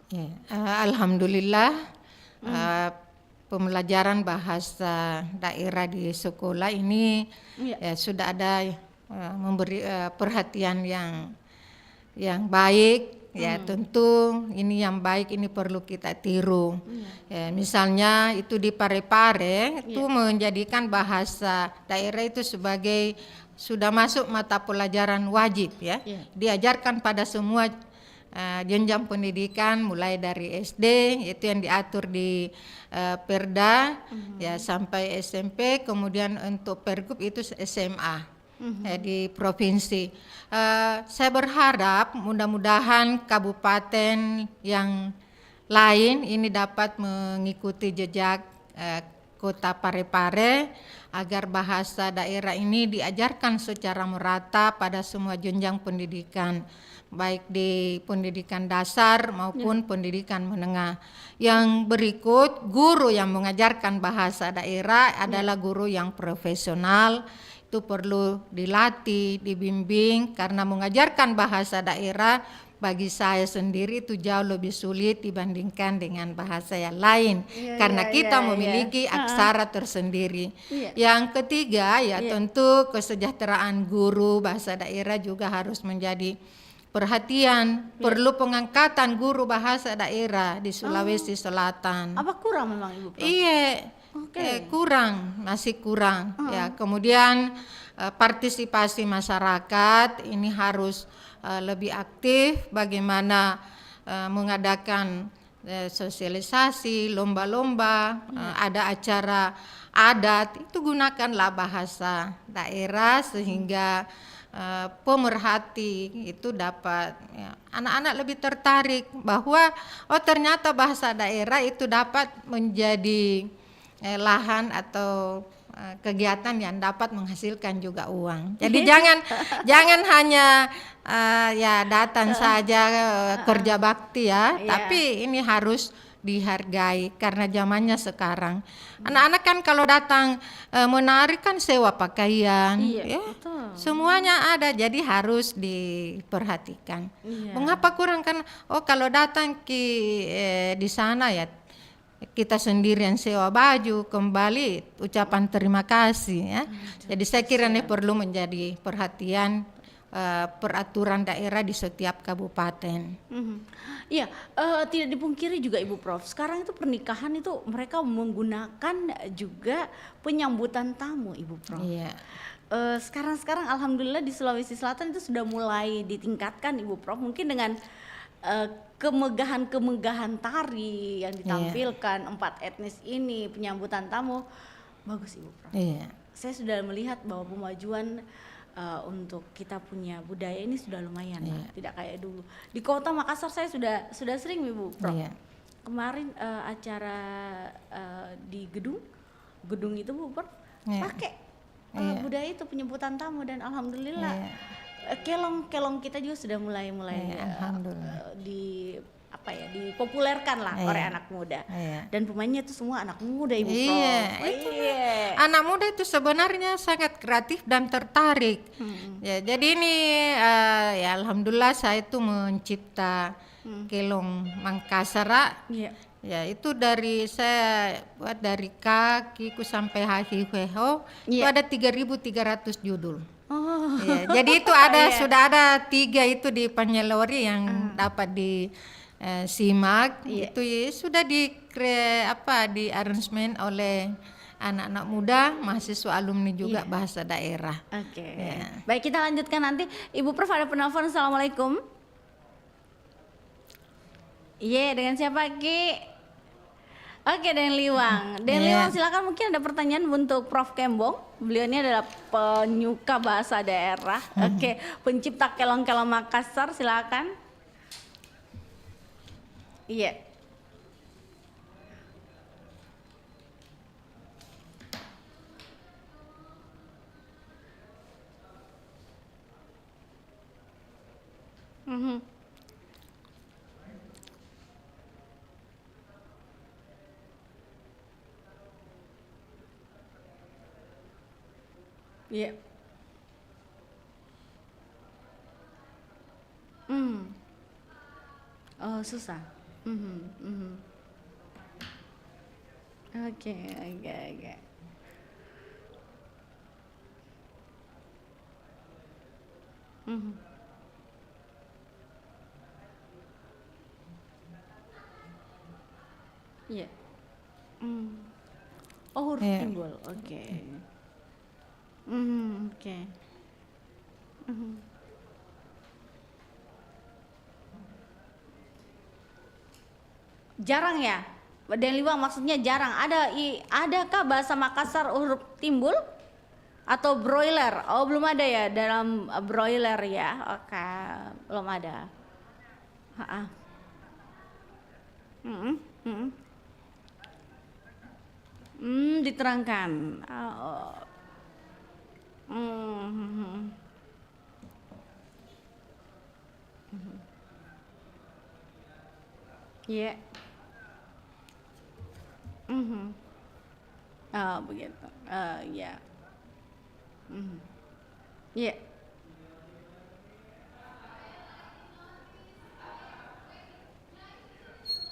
Ya, alhamdulillah pembelajaran bahasa daerah di sekolah ini ya, sudah ada memberi perhatian yang baik ya. Tentu ini yang baik ini perlu kita tiru. Ya, misalnya itu di Parepare itu menjadikan bahasa daerah itu sebagai sudah masuk mata pelajaran wajib ya. Diajarkan pada semua jenjang pendidikan mulai dari SD, itu yang diatur di Perda ya sampai SMP, kemudian untuk Pergub itu SMA. Di provinsi. Saya berharap mudah-mudahan kabupaten yang lain ini dapat mengikuti jejak kota Parepare agar bahasa daerah ini diajarkan secara merata pada semua jenjang pendidikan, baik di pendidikan dasar maupun pendidikan menengah. Yang berikut, guru yang mengajarkan bahasa daerah adalah guru yang profesional. Itu perlu dilatih, dibimbing, karena mengajarkan bahasa daerah bagi saya sendiri itu jauh lebih sulit dibandingkan dengan bahasa yang lain, karena kita memiliki aksara tersendiri. Yang ketiga ya tentu kesejahteraan guru bahasa daerah juga harus menjadi perhatian. Perlu pengangkatan guru bahasa daerah di Sulawesi Selatan. Apa kurang memang Ibu Prof? Iya. Kurang, masih kurang ya. Kemudian partisipasi masyarakat ini harus lebih aktif, bagaimana mengadakan sosialisasi, lomba-lomba, ada acara adat, itu gunakanlah bahasa daerah sehingga pemerhati itu dapat anak-anak lebih tertarik bahwa ternyata bahasa daerah itu dapat menjadi lahan atau kegiatan yang dapat menghasilkan juga uang. Jadi jangan hanya ya datang saja kerja bakti ya, tapi ini harus dihargai karena zamannya sekarang. Anak-anak kan kalau datang menari kan sewa pakaian, semuanya ada, jadi harus diperhatikan. Mengapa kurang kan? Kalau datang di sana ya kita sendiri yang sewa baju, kembali ucapan terima kasih ya. Jadi saya kira ini perlu menjadi perhatian peraturan daerah di setiap kabupaten. Iya, tidak dipungkiri juga Ibu Prof. Sekarang itu pernikahan itu mereka menggunakan juga penyambutan tamu Ibu Prof. Iya. Sekarang alhamdulillah di Sulawesi Selatan itu sudah mulai ditingkatkan Ibu Prof. Mungkin dengan kemegahan tari yang ditampilkan 4 etnis ini, penyambutan tamu bagus Ibu Prof. Iya. Saya sudah melihat bahwa pemajuan untuk kita punya budaya ini sudah lumayan lah, tidak kayak dulu. Di kota Makassar saya sudah sering Ibu Prof. kemarin acara di gedung itu Bu Prof Iya. pakai Iya. budaya itu penyambutan tamu, dan alhamdulillah Iya. kelong kita juga sudah mulai Iya, alhamdulillah. dipopulerkan lah Iya. oleh anak muda. Iya. Dan pemainnya itu semua anak muda Ibu Prof. Iya, itu anak muda itu sebenarnya sangat kreatif dan tertarik. Ya, jadi ini ya alhamdulillah saya itu mencipta kelong Mangkasar. Iya. Ya, itu saya buat dari kakiku sampai hahihueho itu Iya. ada 3.300 judul. Oh. Ya, jadi itu ada Iya. sudah ada 3 itu di Penyelori yang dapat di simak. Iya. Itu ya, sudah di arrangement oleh anak-anak muda, mahasiswa alumni juga bahasa daerah. Oke. Ya. Baik, kita lanjutkan nanti. Ibu Prof ada penelpon. Assalamualaikum. Iya, dengan siapa Ki? Oke, Den Liwang. Den Iya. Liwang, silakan, mungkin ada pertanyaan untuk Prof Kembong. Beliau ini adalah penyuka bahasa daerah. Oke, pencipta kelong-kelong Makassar, silakan. Iya. Mhm. Iya. Oh, susah. Oke, oke. Iya. Oh, huruf Iya. timbul. Oke. Oke. Jarang ya? Den Liwang, maksudnya jarang. Adakah bahasa Makassar huruf timbul atau broiler? Oh, belum ada ya dalam broiler ya. Oke, belum ada. Ha-ah. Diterangkan. Oh. Iya. Oh, begitu. Ya. Iya.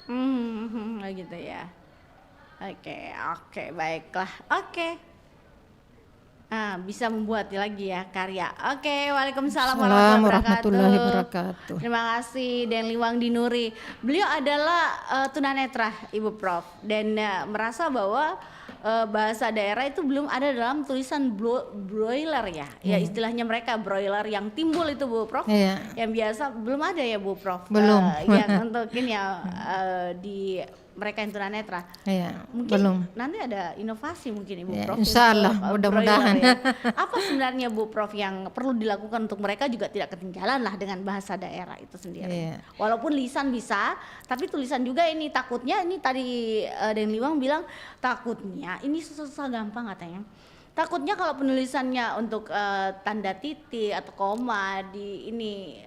Oh, gitu ya. Oke, baiklah. Oke. Bisa membuat lagi ya karya. Oke, waalaikumsalam Assalamualaikum warahmatullahi warahmatullahi wabarakatuh. wabarakatuh. Terima kasih Den Liwang Dinuri. Beliau adalah tunanetra, Ibu Prof, dan merasa bahwa bahasa daerah itu belum ada dalam tulisan broiler ya. Ya, istilahnya mereka broiler yang timbul itu Bu Prof. Iya. Yang biasa belum ada ya Bu Prof. Belum. Yang untuk ini ya di mereka yang tunanetra. Iya, Mungkin belum. nanti ada inovasi mungkin Ibu Ya, Prof. insya Allah, untuk, mudah-mudahan. broiler ya. Apa sebenarnya Bu Prof yang perlu dilakukan untuk mereka juga tidak ketinggalan lah dengan bahasa daerah itu sendiri. Iya. Walaupun lisan bisa, tapi tulisan juga ini takutnya ini tadi Den Liwang bilang takutnya ini susah gampang katanya. Takutnya kalau penulisannya untuk tanda titik atau koma di ini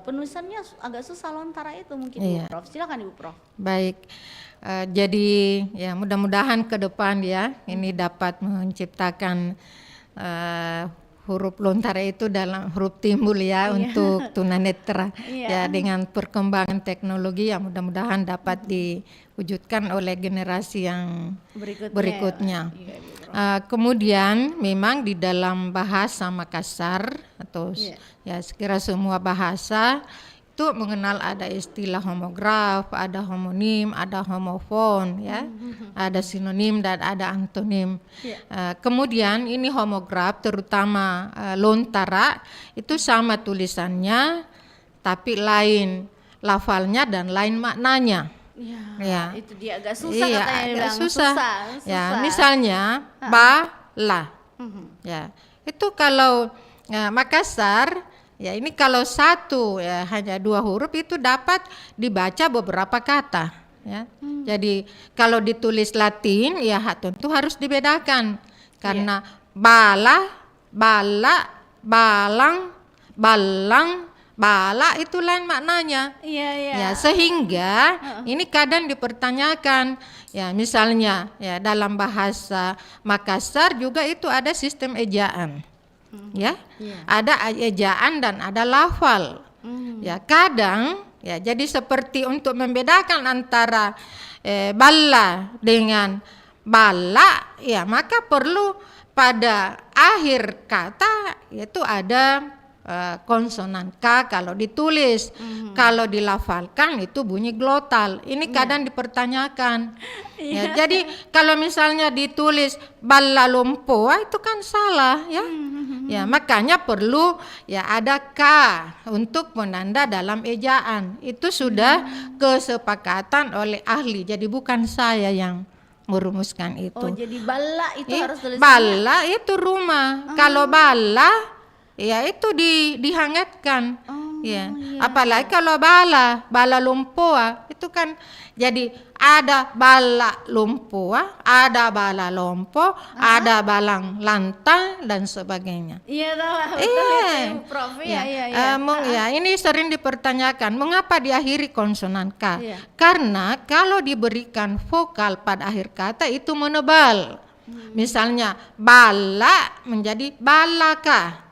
penulisannya agak susah lontara itu mungkin Iya. Ibu Prof. Silakan Ibu Prof. Baik, jadi ya mudah-mudahan ke depan ya ini dapat menciptakan huruf lontara itu dalam huruf timbul ya untuk tunanetra. Iya. Ya, dengan perkembangan teknologi ya mudah-mudahan dapat diwujudkan oleh generasi yang berikutnya. Iya, Ibu Prof. Kemudian memang di dalam bahasa Makassar atau ya sekira semua bahasa itu mengenal ada istilah homograf, ada homonim, ada homofon, ya, ada sinonim dan ada antonim. Kemudian ini homograf terutama lontara itu sama tulisannya, tapi lain lafalnya dan lain maknanya. Ya, itu dia agak susah Iya, katanya dia agak bilang. susah. Susah. Ya, misalnya ba, la. Ya, itu kalau Makassar, ya ini kalau satu ya hanya 2 huruf itu dapat dibaca beberapa kata. ya. Jadi kalau ditulis Latin ya tentu harus dibedakan karena bala, balang, balang, bala itu lain maknanya. Ya, sehingga ini kadang dipertanyakan ya, misalnya ya dalam bahasa Makassar juga itu ada sistem ejaan. Ya. Ada ejaan dan ada lafal. Ya, kadang ya jadi seperti untuk membedakan antara balla dengan bala ya, maka perlu pada akhir kata yaitu ada konsonan K kalau ditulis. Kalau dilafalkan itu bunyi glotal. Ini kadang dipertanyakan. Ya, jadi kalau misalnya ditulis balla lompoa itu kan salah ya. Ya, makanya perlu ya ada K untuk penanda dalam ejaan. Itu sudah kesepakatan oleh ahli. Jadi bukan saya yang merumuskan itu. Oh, jadi bala itu harus tulisannya. Bala itu rumah. Kalau bala ya itu dihangatkan. Ya. Apalagi kalau bala lumpoa itu kan jadi ada bala lumpoa, ada bala lompo, ada balang lantang dan sebagainya. Iya tahu, betul itu Prof. Ya, ini sering dipertanyakan mengapa diakhiri konsonan K. Karena kalau diberikan vokal pada akhir kata itu menebal. Misalnya bala menjadi balaka.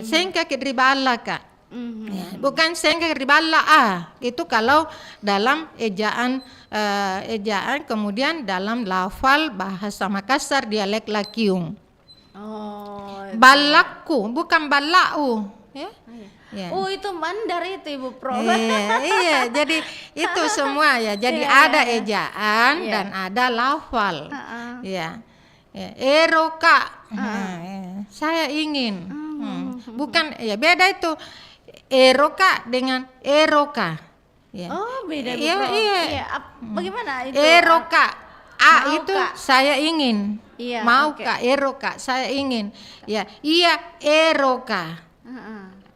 Sehingga kedri bala Kak. Bukan sehingga kedri bala itu kalau dalam ejaan kemudian dalam lafal bahasa Makassar dialek Lakiung. Balaku bukan balau ya. Oh, itu Mandar itu Ibu Prof. Iya, jadi itu semua ya. Jadi ada ejaan dan ada lafal. Ya. Eroka. Saya ingin. Bukan ya, beda itu. Eroka dengan eroka. Ya. Oh, beda Iya, Prof. iya. Bagaimana itu? Eroka. Mau Itu Kak. saya ingin. Iya, Mau oke. Kak, eroka, saya ingin. Ya, iya eroka.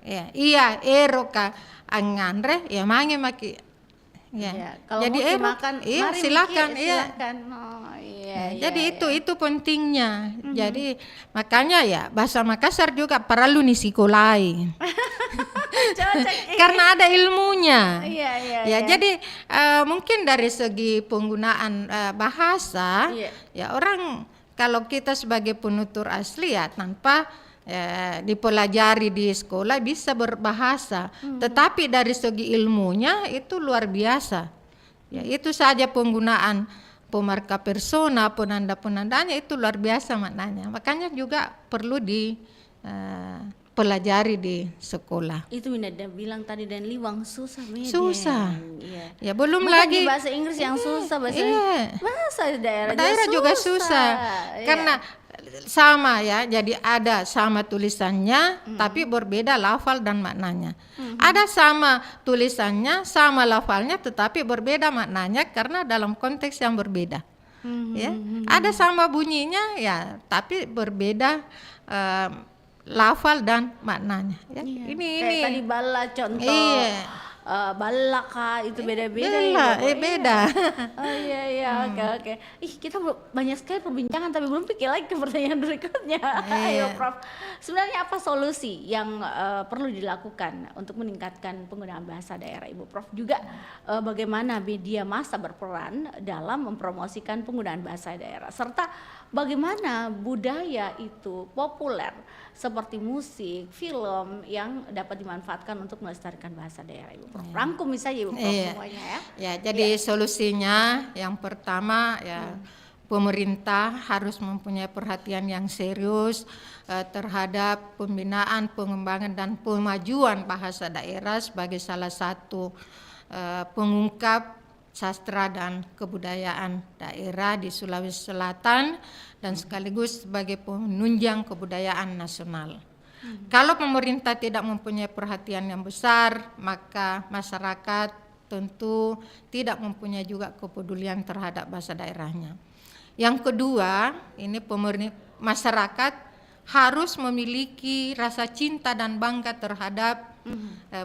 Ya, iya eroka. Angandre ya mange maki. Ya. Kalau Jadi mau dimakan, iya mari silakan, Miki, iya. silakan. Oh, iya. Jadi itu pentingnya. Jadi makanya ya bahasa Makassar juga perlu disekolai. Karena ada ilmunya. Iya. Jadi mungkin dari segi penggunaan bahasa ya orang kalau kita sebagai penutur asli ya tanpa dipelajari di sekolah bisa berbahasa, tetapi dari segi ilmunya itu luar biasa. Ya, itu saja penggunaan pemarka persona, penanda-penandanya itu luar biasa maknanya. Makanya juga perlu dipelajari di sekolah. Itu Minda bilang tadi dan liwang susah Medan. Susah. Iya. Ya belum Bukan lagi di bahasa Inggris yang susah, bahasa daerah juga susah. Iya. Karena sama ya, jadi ada sama tulisannya tapi berbeda lafal dan maknanya. Ada sama tulisannya, sama lafalnya tetapi berbeda maknanya karena dalam konteks yang berbeda. Ya. Ada sama bunyinya ya, tapi berbeda lafal dan maknanya. Ya. Iya. Ini Kayak tadi bala contoh. Iya. Balaka itu beda-beda beda. Oh iya, oke. Ih, kita banyak sekali perbincangan tapi belum pikir lagi ke pertanyaan berikutnya. Ayo Prof. Sebenarnya apa solusi yang perlu dilakukan untuk meningkatkan penggunaan bahasa daerah Ibu Prof? Juga bagaimana media massa berperan dalam mempromosikan penggunaan bahasa daerah serta bagaimana budaya itu populer seperti musik, film yang dapat dimanfaatkan untuk melestarikan bahasa daerah Ibu Prof. Rangkum misalnya Ibu Prof semuanya ya. Ya, jadi solusinya yang pertama ya pemerintah harus mempunyai perhatian yang serius terhadap pembinaan, pengembangan dan pemajuan bahasa daerah sebagai salah satu pengungkap sastra dan kebudayaan daerah di Sulawesi Selatan dan sekaligus sebagai penunjang kebudayaan nasional. Kalau pemerintah tidak mempunyai perhatian yang besar, maka masyarakat tentu tidak mempunyai juga kepedulian terhadap bahasa daerahnya. Yang kedua, ini masyarakat harus memiliki rasa cinta dan bangga terhadap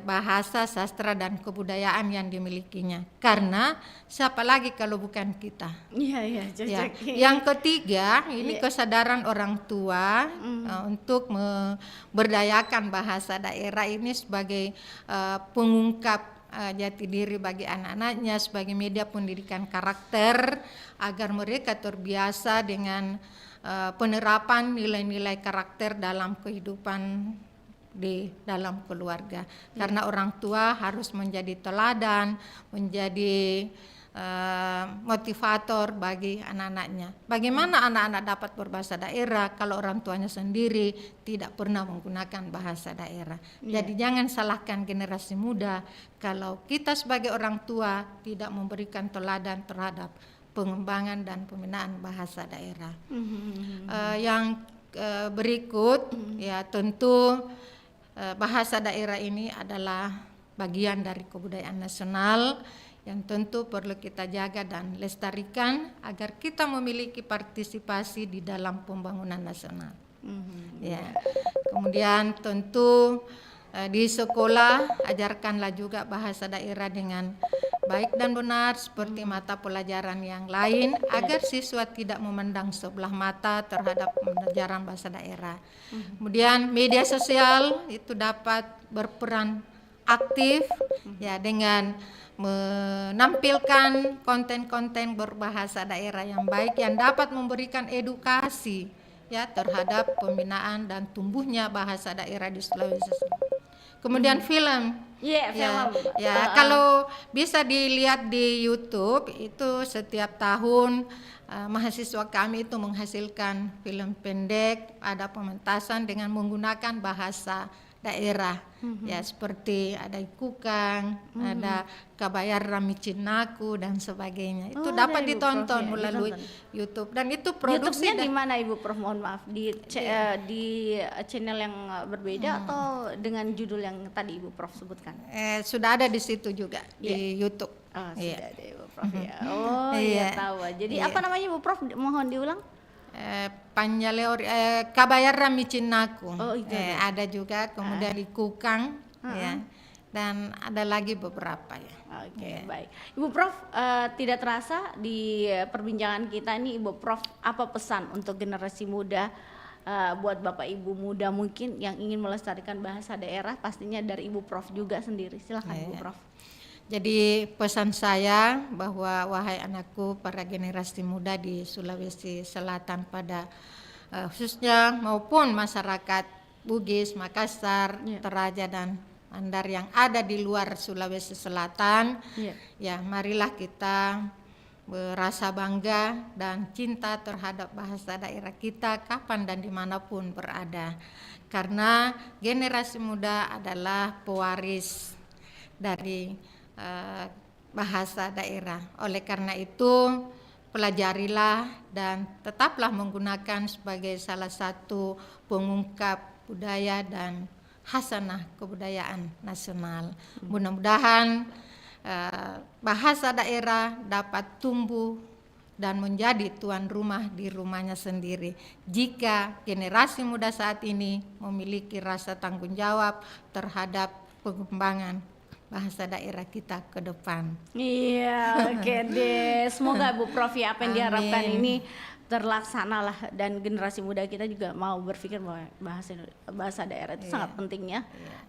bahasa, sastra dan kebudayaan yang dimilikinya. Karena siapa lagi kalau bukan kita? Iya, Ya. cocok. Yang ketiga, ini kesadaran orang tua untuk memberdayakan bahasa daerah ini sebagai pengungkap jati diri bagi anak-anaknya, sebagai media pendidikan karakter agar mereka terbiasa dengan penerapan nilai-nilai karakter dalam kehidupan di dalam keluarga. Karena orang tua harus menjadi teladan, menjadi motivator bagi anak-anaknya. Bagaimana anak-anak dapat berbahasa daerah kalau orang tuanya sendiri tidak pernah menggunakan bahasa daerah. Jadi jangan salahkan generasi muda kalau kita sebagai orang tua tidak memberikan teladan terhadap pengembangan dan pembinaan bahasa daerah. Yang berikut ya tentu bahasa daerah ini adalah bagian dari kebudayaan nasional yang tentu perlu kita jaga dan lestarikan agar kita memiliki partisipasi di dalam pembangunan nasional. Ya. Kemudian tentu di sekolah ajarkanlah juga bahasa daerah dengan baik dan benar seperti mata pelajaran yang lain agar siswa tidak memandang sebelah mata terhadap pembelajaran bahasa daerah. Kemudian media sosial itu dapat berperan aktif ya dengan menampilkan konten-konten berbahasa daerah yang baik yang dapat memberikan edukasi ya terhadap pembinaan dan tumbuhnya bahasa daerah di Sulawesi Selatan. Kemudian film. Film. Kalau bisa dilihat di YouTube itu setiap tahun mahasiswa kami itu menghasilkan film pendek, ada pementasan dengan menggunakan bahasa daerah. Ya seperti ada Ikukang, ada Kabayar Ramicinaku dan sebagainya. Itu dapat ditonton melalui YouTube dan itu produksi YouTube-nya di mana Ibu Prof? Mohon maaf, di channel yang berbeda atau dengan judul yang tadi Ibu Prof sebutkan? Sudah ada di situ juga di YouTube. Oh, sudah ada Ibu Prof ya. Oh, iya tahu. Jadi apa namanya Ibu Prof? Mohon diulang. Panjaleori Kabayar Ramicinaku. Oh, itu ada juga, kemudian di Kukang ya. Dan ada lagi beberapa ya. Oke, baik. Ibu Prof, tidak terasa di perbincangan kita ini Ibu Prof apa pesan untuk generasi muda, buat Bapak Ibu muda mungkin yang ingin melestarikan bahasa daerah, pastinya dari Ibu Prof juga sendiri. Silakan Ibu Prof. Jadi pesan saya bahwa wahai anakku, para generasi muda di Sulawesi Selatan pada khususnya maupun masyarakat Bugis, Makassar, Toraja dan Mandar yang ada di luar Sulawesi Selatan, ya marilah kita berasa bangga dan cinta terhadap bahasa daerah kita kapan dan dimanapun berada. Karena generasi muda adalah pewaris dari bahasa daerah. Oleh karena itu pelajarilah dan tetaplah menggunakan sebagai salah satu pengungkap budaya dan hasanah kebudayaan nasional. Mudah-mudahan bahasa daerah dapat tumbuh dan menjadi tuan rumah di rumahnya sendiri jika generasi muda saat ini memiliki rasa tanggung jawab terhadap pengembangan bahasa daerah kita ke depan. Iya, oke deh. Semoga Bu Prof ya apa yang diharapkan ini terlaksana lah dan generasi muda kita juga mau berpikir bahwa bahasa daerah itu sangat penting ya,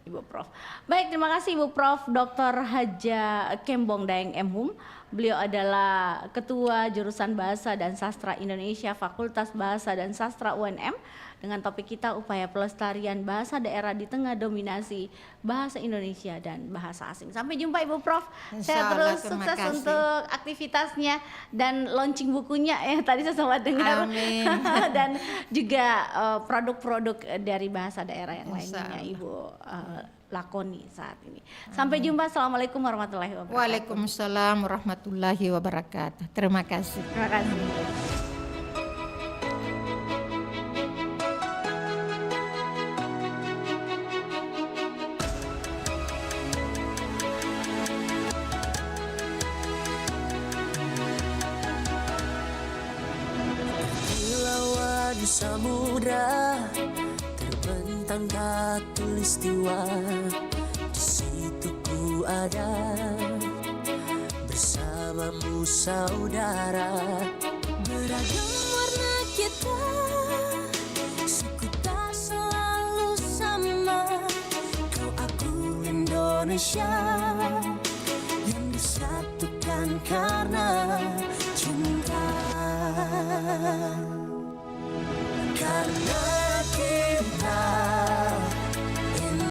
Ibu Prof. Baik, terima kasih Ibu Prof. Dr. Haja Kembong Daeng M.Hum. Beliau adalah Ketua Jurusan Bahasa dan Sastra Indonesia Fakultas Bahasa dan Sastra UNM dengan topik kita upaya pelestarian bahasa daerah di tengah dominasi bahasa Indonesia dan bahasa asing. Sampai jumpa Ibu Prof. Saya terus sukses untuk aktivitasnya dan launching bukunya tadi saya sempat dengar. Amin. Dan juga produk-produk dari bahasa daerah yang lainnya Ibu lakoni saat ini. Sampai jumpa. Assalamualaikum warahmatullahi wabarakatuh. Waalaikumsalam warahmatullahi wabarakatuh. Terima kasih. Terima kasih. Di samudra terbentang katulistiwa di situ ku ada bersamamu saudara. Beragam warna kita, suku tak selalu sama. Kau aku Indonesia yang disatukan karena